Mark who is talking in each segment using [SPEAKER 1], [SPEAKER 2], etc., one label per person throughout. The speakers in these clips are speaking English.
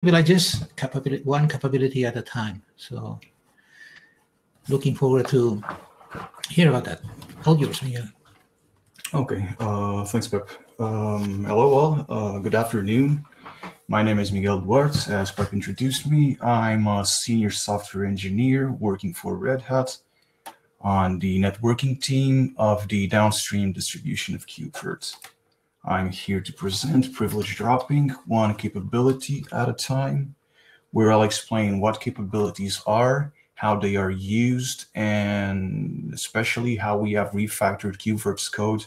[SPEAKER 1] privileges, one capability at a time. So looking forward to hear about that. All yours, Miguel.
[SPEAKER 2] Okay, thanks, Pep. Hello all, good afternoon. My name is Miguel Duarte. As Pep introduced me, I'm a senior software engineer working for Red Hat on the networking team of the downstream distribution of KubeVirt. I'm here to present privilege dropping one capability at a time, where I'll explain what capabilities are, how they are used, and especially how we have refactored KubeVirt's code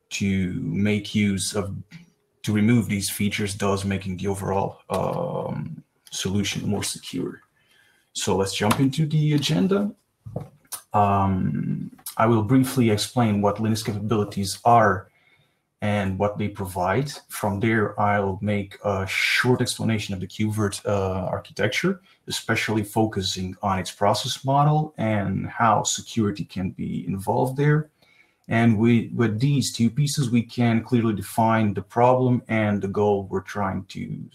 [SPEAKER 2] to make use of, to remove these features, thus making the overall solution more secure. So let's jump into the agenda. I will briefly explain what Linux capabilities are and what they provide. From there, I'll make a short explanation of the KubeVirt architecture, especially focusing on its process model and how security can be involved there. And with these two pieces, we can clearly define the problem and the goal we're trying to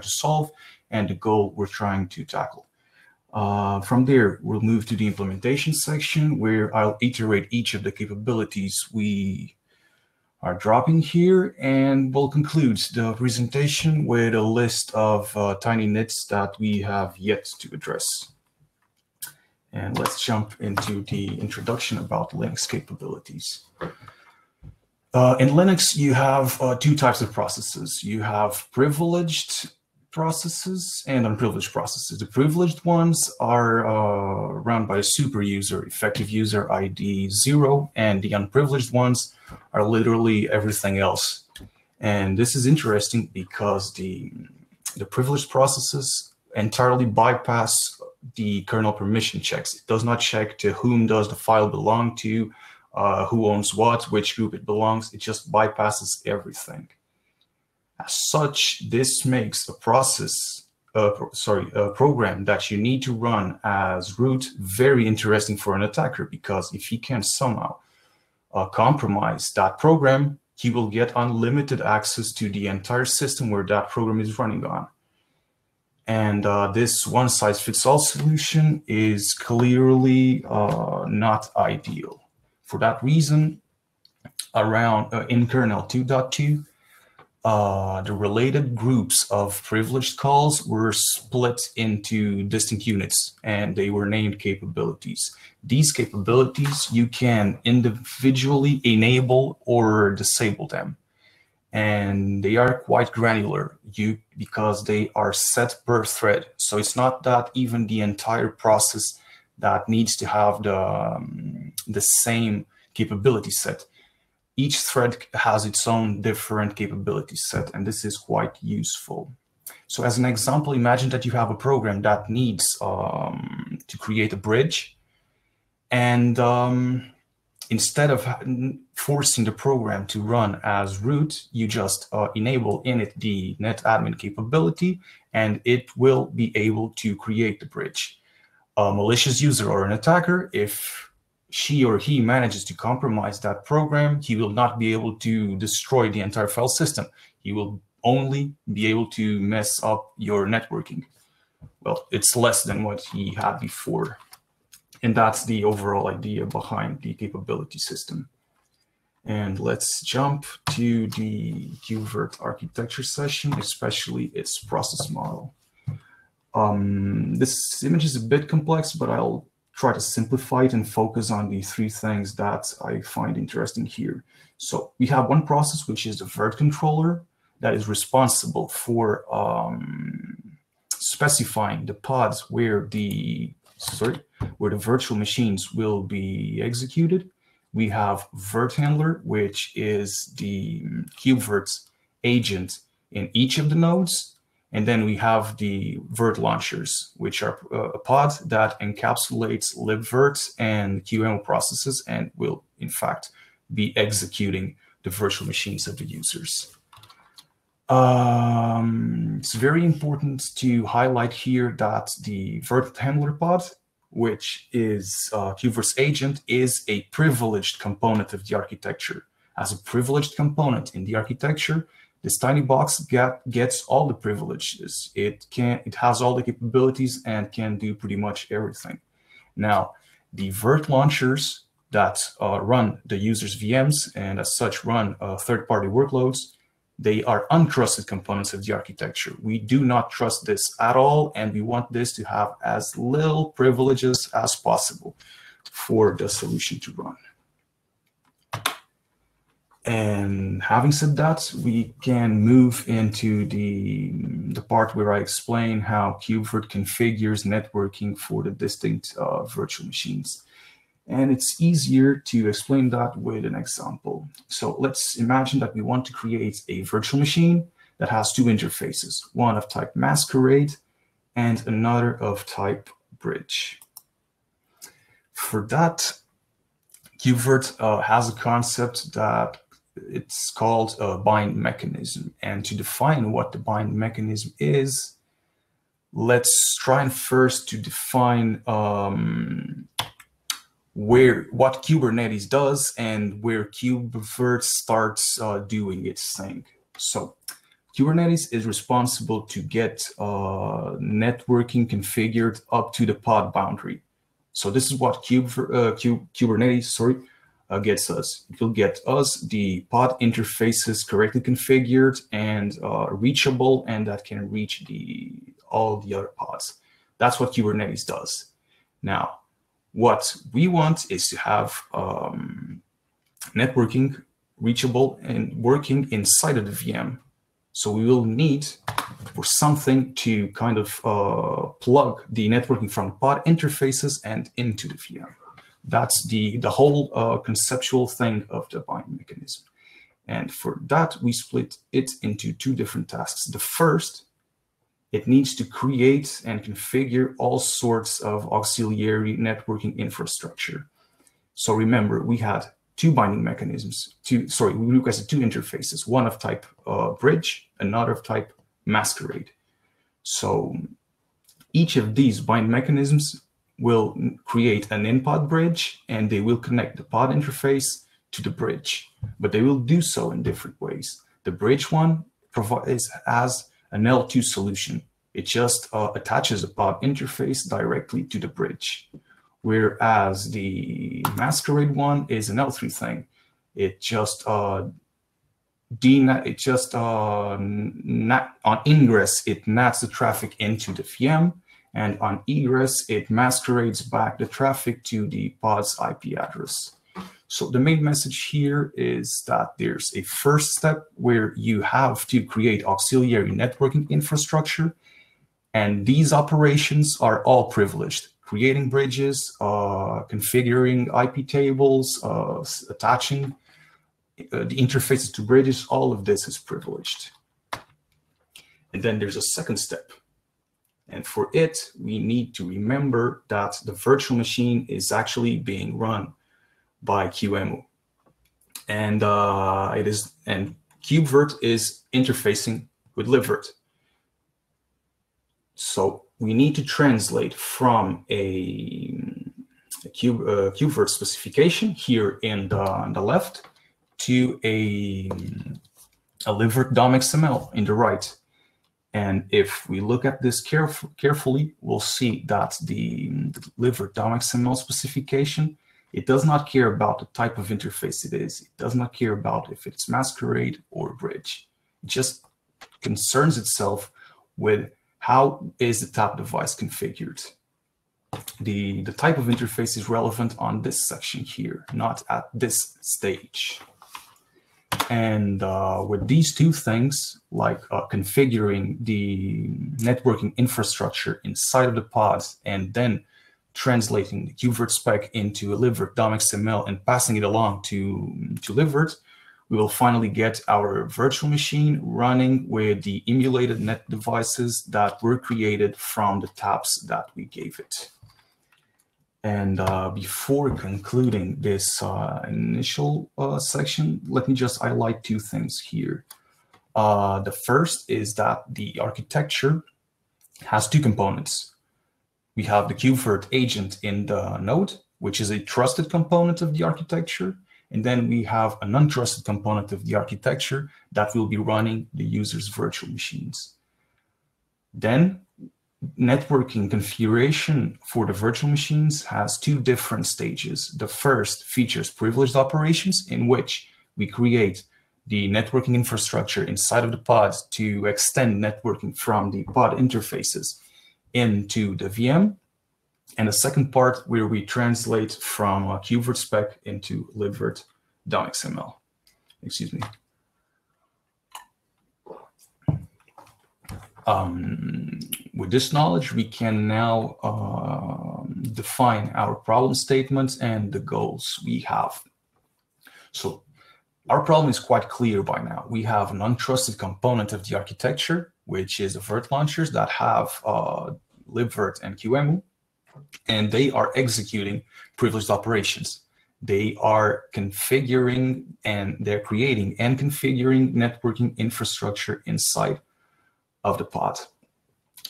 [SPEAKER 2] solve and the goal we're trying to tackle. From there, we'll move to the implementation section, where I'll iterate each of the capabilities we are dropping here, and we'll conclude the presentation with a list of tiny nits that we have yet to address. And let's jump into the introduction about Linux capabilities. In Linux, you have two types of processes. You have privileged processes and unprivileged processes. The privileged ones are run by a super user, effective user ID 0, and the unprivileged ones are literally everything else. And this is interesting because the privileged processes entirely bypass the kernel permission checks. It does not check to whom does the file belong to, who owns what, which group it belongs. It just bypasses everything. As such, this makes a program that you need to run as root very interesting for an attacker, because if he can somehow compromise that program, he will get unlimited access to the entire system where that program is running on. And this one-size-fits-all solution is clearly not ideal. For that reason, around in kernel 2.2, the related groups of privileged calls were split into distinct units, and they were named capabilities. These capabilities, you can individually enable or disable them. And they are quite granular because they are set per thread. So it's not that even the entire process that needs to have the same capability set. Each thread has its own different capability set, and this is quite useful. So as an example, imagine that you have a program that needs to create a bridge, and instead of forcing the program to run as root, you just enable in it the netadmin capability, and it will be able to create the bridge. A malicious user or an attacker, if she or he manages to compromise that program, he will not be able to destroy the entire file system. He will only be able to mess up your networking. Well, it's less than what he had before. And that's the overall idea behind the capability system. And let's jump to the KubeVirt architecture session, especially its process model. This image is a bit complex, but I'll try to simplify it and focus on the three things that I find interesting here. So we have one process, which is the virt controller, that is responsible for specifying the pods where the virtual machines will be executed. We have virt-handler, which is the KubeVirt's agent in each of the nodes. And then we have the virt-launchers, which are a pod that encapsulates libvirt and qemu processes and will, in fact, be executing the virtual machines of the users. It's very important to highlight here that the virt-handler pod, which is KubeVirt's agent, is a privileged component of the architecture. As a privileged component in the architecture, This tiny box gets all the privileges. It has all the capabilities and can do pretty much everything. Now, the virt launchers that run the user's VMs and as such run third-party workloads, they are untrusted components of the architecture. We do not trust this at all, and we want this to have as little privileges as possible for the solution to run. And having said that, we can move into the part where I explain how KubeVirt configures networking for the distinct virtual machines. And it's easier to explain that with an example. So let's imagine that we want to create a virtual machine that has two interfaces, one of type masquerade and another of type bridge. For that, KubeVirt has a concept that it's called a bind mechanism. And to define what the bind mechanism is, let's try and first to define what Kubernetes does and where KubeVirt starts doing its thing. So Kubernetes is responsible to get networking configured up to the pod boundary. So this is what Kubernetes gets us. It will get us the pod interfaces correctly configured and reachable, and that can reach all the other pods. That's what Kubernetes does. Now, what we want is to have networking reachable and working inside of the VM. So we will need for something to kind of plug the networking from pod interfaces and into the VM. That's the whole conceptual thing of the bind mechanism. And for that, we split it into two different tasks. The first, it needs to create and configure all sorts of auxiliary networking infrastructure. So remember, we had two binding mechanisms, we requested two interfaces, one of type bridge, another of type masquerade. So each of these bind mechanisms will create an in-pod bridge, and they will connect the pod interface to the bridge, but they will do so in different ways. The bridge one has an L2 solution. It just attaches a pod interface directly to the bridge, whereas the masquerade one is an L3 thing. It just on ingress, it nats the traffic into the VM, and on egress, it masquerades back the traffic to the pod's IP address. So the main message here is that there's a first step where you have to create auxiliary networking infrastructure, and these operations are all privileged. Creating bridges, configuring IP tables, attaching the interfaces to bridges, all of this is privileged. And then there's a second step. And for it, we need to remember that the virtual machine is actually being run by qemu. And KubeVirt is interfacing with Libvirt. So we need to translate from a KubeVirt specification here on the left to a Libvirt DOM.xml in the right. And if we look at this carefully, we'll see that the Libvirt DOM.xml specification, it does not care about the type of interface it is. It does not care about if it's masquerade or bridge. It just concerns itself with how is the tap device configured. The type of interface is relevant on this section here, not at this stage. And with these two things, like configuring the networking infrastructure inside of the pods and then translating the KubeVirt spec into a Libvirt DOM.xml and passing it along to Libvirt, we will finally get our virtual machine running with the emulated net devices that were created from the taps that we gave it. And before concluding this initial section, let me just highlight two things here. The first is that the architecture has two components. We have the KubeVirt agent in the node, which is a trusted component of the architecture. And then we have an untrusted component of the architecture that will be running the user's virtual machines. Then networking configuration for the virtual machines has two different stages. The first features privileged operations, in which we create the networking infrastructure inside of the pods to extend networking from the pod interfaces into the VM. And the second part where we translate from KubeVirt spec into libvirt.xml. Excuse me. With this knowledge, we can now define our problem statements and the goals we have. So our problem is quite clear by now. We have an untrusted component of the architecture, which is the virt-launchers that have libvirt and qemu, and they are executing privileged operations. They are configuring and they're creating and configuring networking infrastructure inside of the pod.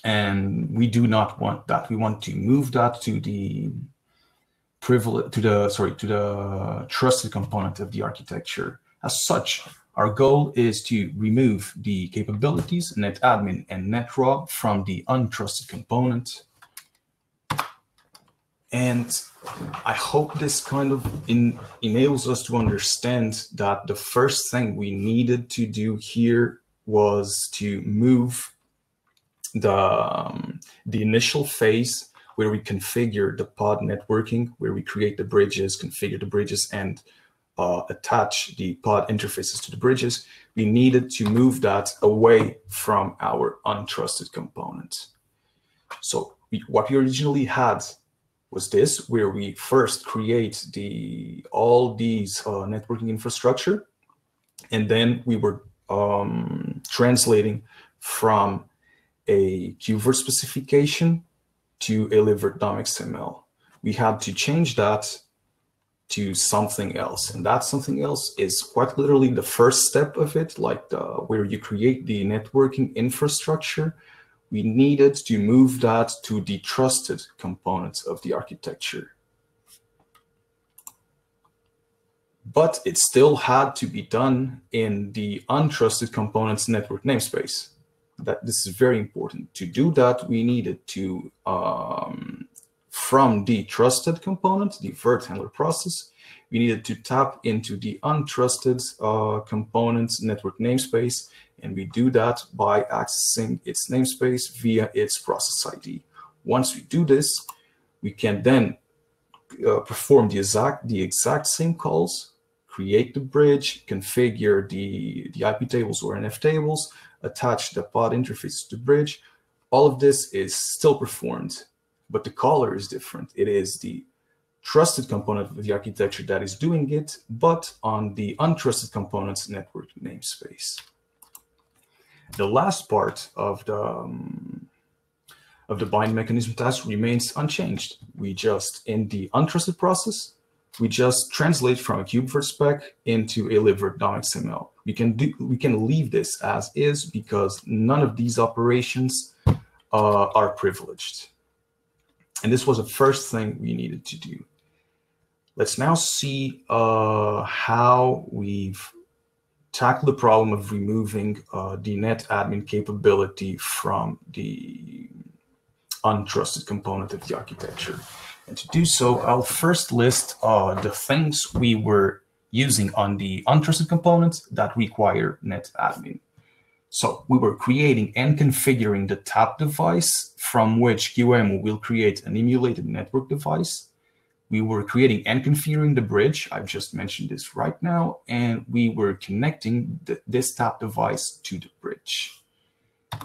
[SPEAKER 2] And we do not want that. We want to move that to the trusted component of the architecture. As such, our goal is to remove the capabilities netadmin and CAPNETRAW from the untrusted component. And I hope this kind of enables us to understand that the first thing we needed to do here was to move the initial phase where we configure the pod networking, where we create the bridges, configure the bridges, and attach the pod interfaces to the bridges. We needed to move that away from our untrusted component. So what we originally had was this, where we first create all these networking infrastructure, and then we were translating from a KubeVirt specification to a libvirt.xml. We had to change that to something else, and that something else is quite literally the first step of it, like where you create the networking infrastructure. We needed to move that to the trusted components of the architecture. But it still had to be done in the untrusted components network namespace. This is very important. To do that, we needed to, from the trusted component, the virt-handler process, we needed to tap into the untrusted components network namespace, and we do that by accessing its namespace via its process ID. Once we do this, we can then perform the exact same calls, create the bridge, configure the IP tables or NF tables, attach the pod interface to the bridge. All of this is still performed, but the caller is different. It is the trusted component of the architecture that is doing it, but on the untrusted components network namespace. The last part of the bind mechanism task remains unchanged. We just, in the untrusted process, we just translate from a KubeVirt spec into a libvirt.xml. We can leave this as is because none of these operations are privileged. And this was the first thing we needed to do. Let's now see how we've tackled the problem of removing the netadmin capability from the untrusted component of the architecture. And to do so, I'll first list the things we were using on the untrusted components that require netadmin. So we were creating and configuring the tap device from which qemu will create an emulated network device. We were creating and configuring the bridge. I've just mentioned this right now. And we were connecting this tap device to the bridge.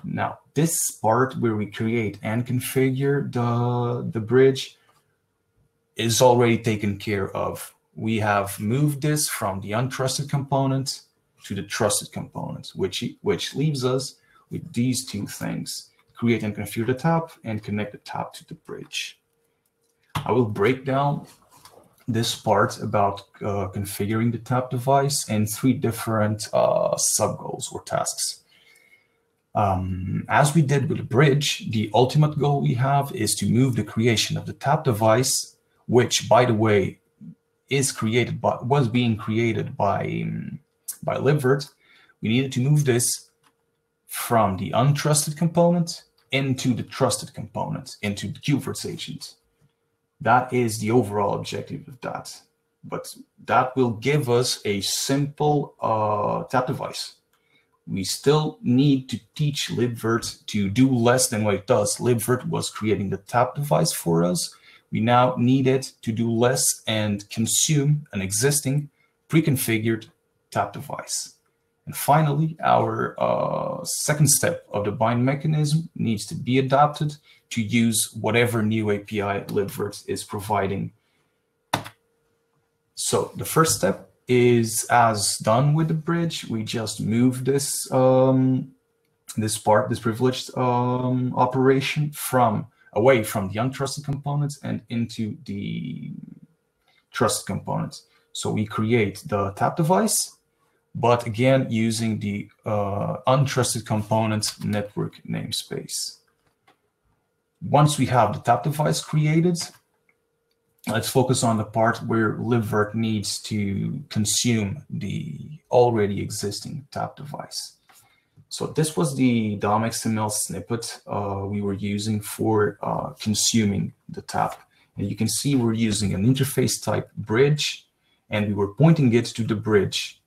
[SPEAKER 2] Now, this part where we create and configure the bridge is already taken care of. We have moved this from the untrusted component to the trusted component, which leaves us with these two things: create and configure the tap and connect the tap to the bridge. I will break down this part about configuring the tap device in 3 different sub-goals or tasks. As we did with the bridge, the ultimate goal we have is to move the creation of the tap device, which, by the way, was being created by libvirt, we needed to move this from the untrusted component into the trusted component, into the KubeVirt agent. That is the overall objective of that. But that will give us a simple tap device. We still need to teach libvirt to do less than what it does. Libvirt was creating the tap device for us. We now need it to do less and consume an existing pre-configured tap device. And finally, our second step of the bind mechanism needs to be adapted to use whatever new API libvirt is providing. So the first step is as done with the bridge. We just move this this privileged operation away from the untrusted components and into the trusted components. So we create the tap device, but again using the untrusted components network namespace. Once we have the tap device created, let's focus on the part where libvirt needs to consume the already existing tap device. So this was the DOM.xml snippet we were using for consuming the tap. And you can see we're using an interface type bridge, and we were pointing it to the bridge.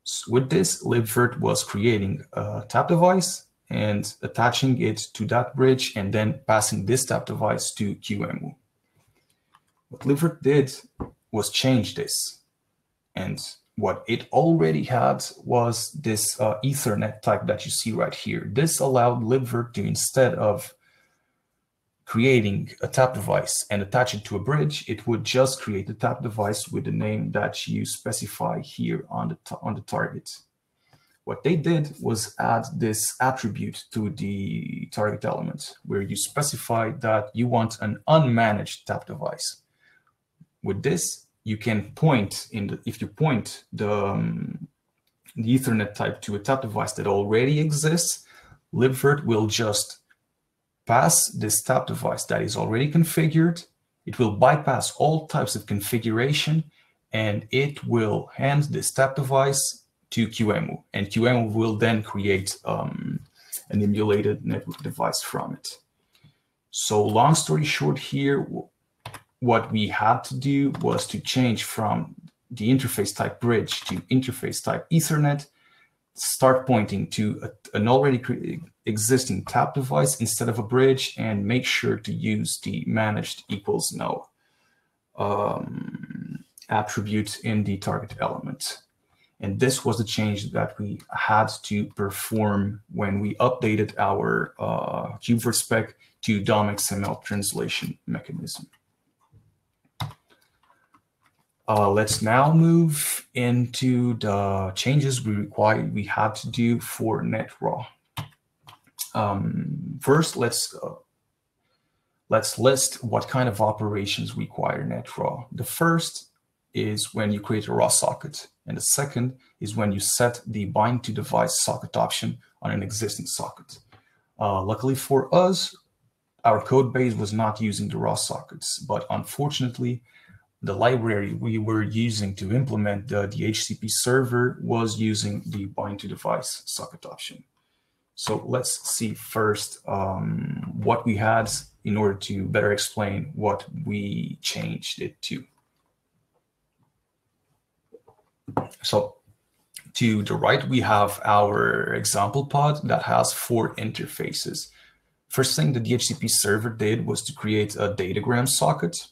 [SPEAKER 2] So with this, libvirt was creating a tap device and attaching it to that bridge, and then passing this tap device to qemu. What libvirt did was change this, and what it already had was this Ethernet type that you see right here. This allowed libvirt to, instead of creating a tap device and attach it to a bridge, it would just create the tap device with the name that you specify here on the target. What they did was add this attribute to the target element, where you specify that you want an unmanaged tap device. With this, you can point if you point the Ethernet type to a tap device that already exists, libvirt will just pass this tap device that is already configured. It will bypass all types of configuration, and it will hand this tap device to qemu, and qemu will then create an emulated network device from it. So long story short here, what we had to do was to change from the interface type bridge to interface type Ethernet, start pointing to an already existing tap device instead of a bridge, and make sure to use the managed equals no attribute in the target element. And this was the change that we had to perform when we updated our KubeVirt spec to DOM.xml translation mechanism. Let's now move into the changes we had to do for netraw. First, let's list what kind of operations require netraw. The first is when you create a raw socket, and the second is when you set the bind to device socket option on an existing socket. Luckily for us, our code base was not using the raw sockets, but unfortunately, the library we were using to implement the DHCP server was using the bind to device socket option. So let's see first what we had in order to better explain what we changed it to. So to the right, we have our example pod that has 4 interfaces. First thing the DHCP server did was to create a datagram socket,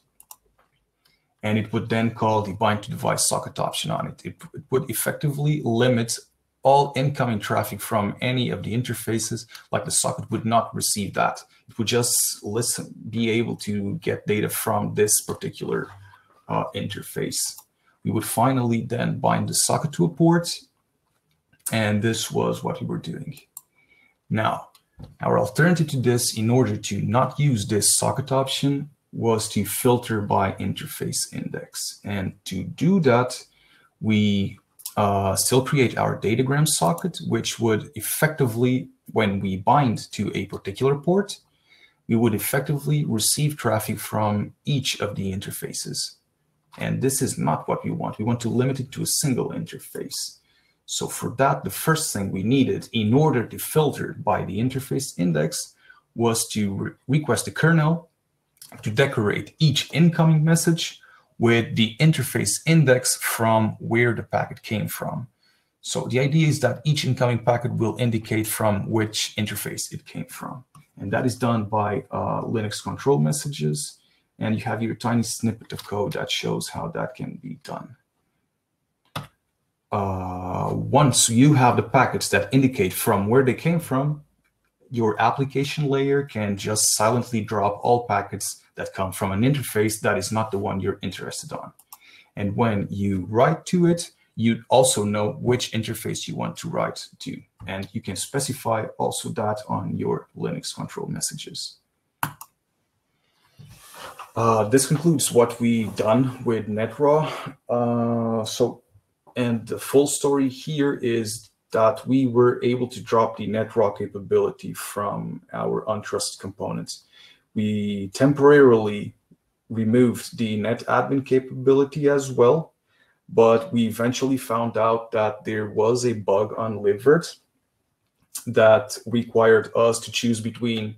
[SPEAKER 2] and it would then call the bind to device socket option on it. It would effectively limit all incoming traffic from any of the interfaces, like the socket would not receive that. It would just be able to get data from this particular interface. We would finally then bind the socket to a port, and this was what we were doing. Now, our alternative to this, in order to not use this socket option, was to filter by interface index. And to do that, we still create our datagram socket, which would effectively, when we bind to a particular port, we would effectively receive traffic from each of the interfaces. And this is not what we want. We want to limit it to a single interface. So for that, the first thing we needed in order to filter by the interface index was to request the kernel to decorate each incoming message with the interface index from where the packet came from. So the idea is that each incoming packet will indicate from which interface it came from. And that is done by Linux control messages. And you have your tiny snippet of code that shows how that can be done. Once you have the packets that indicate from where they came from, your application layer can just silently drop all packets that come from an interface that is not the one you're interested on. And when you write to it, you also know which interface you want to write to. And you can specify also that on your Linux control messages. This concludes what we've done with NetRaw. And the full story here is that we were able to drop the NetRaw capability from our untrusted components. We temporarily removed the netadmin capability as well, but we eventually found out that there was a bug on Libvirt that required us to choose between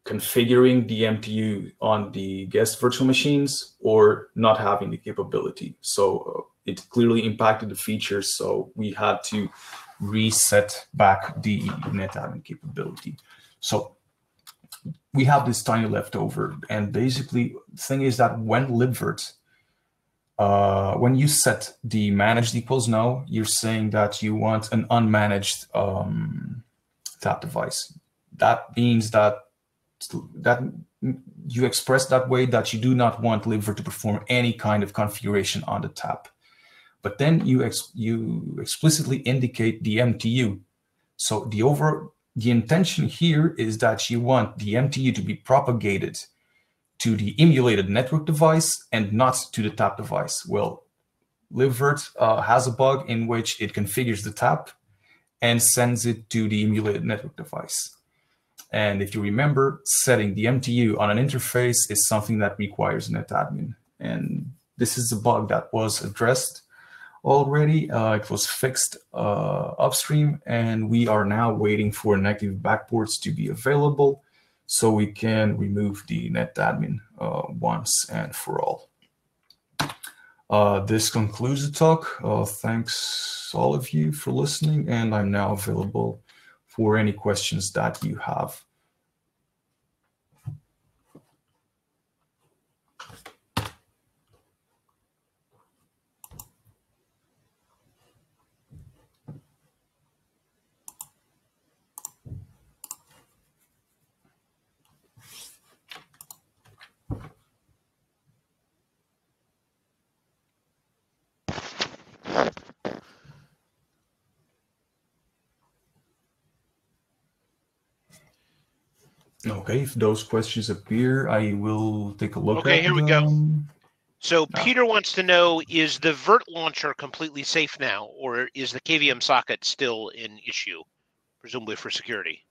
[SPEAKER 2] configuring the MTU on the guest virtual machines or not having the capability. So it clearly impacted the features, so we had to reset back the netadmin capability. So we have this tiny leftover, and basically the thing is that when Libvirt, when you set the managed equals no, you're saying that you want an unmanaged tap device. That means that you express that way that you do not want Libvirt to perform any kind of configuration on the tap. But then you explicitly indicate the MTU. So the intention here is that you want the MTU to be propagated to the emulated network device and not to the tap device. Well, Libvirt has a bug in which it configures the tap and sends it to the emulated network device. And if you remember, setting the MTU on an interface is something that requires netadmin. And this is a bug that was addressed already. It was fixed upstream, and we are now waiting for native backports to be available so we can remove the netadmin once and for all. This concludes the talk. Thanks all of you for listening, and I'm now available for any questions that you have. Okay, if those questions appear, I will take a look at them.
[SPEAKER 3] Okay, here we go. So Peter wants to know, is the virt-launcher completely safe now, or is the KVM socket still an issue, presumably for security?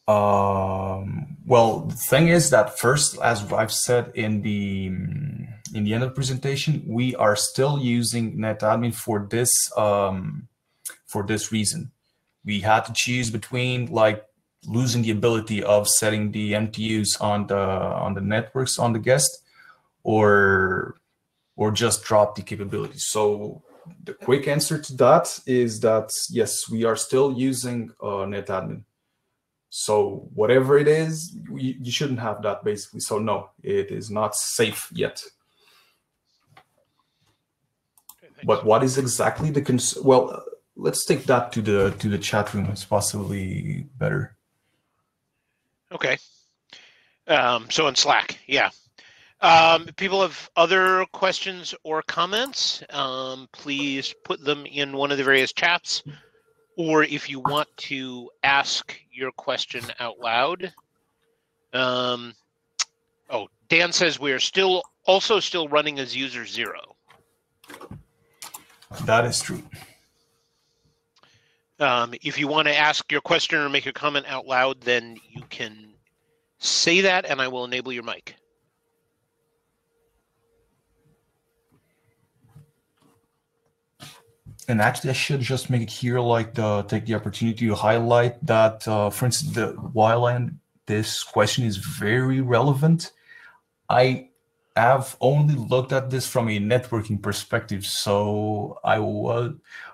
[SPEAKER 2] Well, the thing is that first, as I've said in the end of the presentation, we are still using netadmin for this reason. We had to choose between losing the ability of setting the MTUs on the networks on the guest, or just drop the capability. So the quick answer to that is that yes, we are still using netadmin. So whatever it is, you shouldn't have that basically. So no, it is not safe yet.
[SPEAKER 3] Okay,
[SPEAKER 2] but what is exactly the concern? Well, let's take that to the chat room. It's possibly better.
[SPEAKER 3] Okay. So in Slack, yeah. If people have other questions or comments, please put them in one of the various chats. Or if you want to ask your question out loud. Oh, Dan says we are still running as user 0.
[SPEAKER 2] That is true.
[SPEAKER 3] If you want to ask your question or make a comment out loud, then you can say that and I will enable your mic.
[SPEAKER 2] And actually, I should just make it here, like take the opportunity to highlight that, for instance, while this question is very relevant, I have only looked at this from a networking perspective. So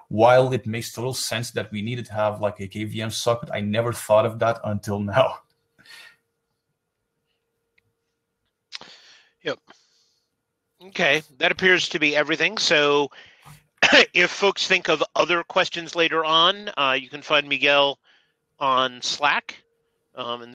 [SPEAKER 2] while it makes total sense that we needed to have like a KVM socket, I never thought of that until now.
[SPEAKER 3] Yep. Okay, that appears to be everything. So if folks think of other questions later on, you can find Miguel on Slack. And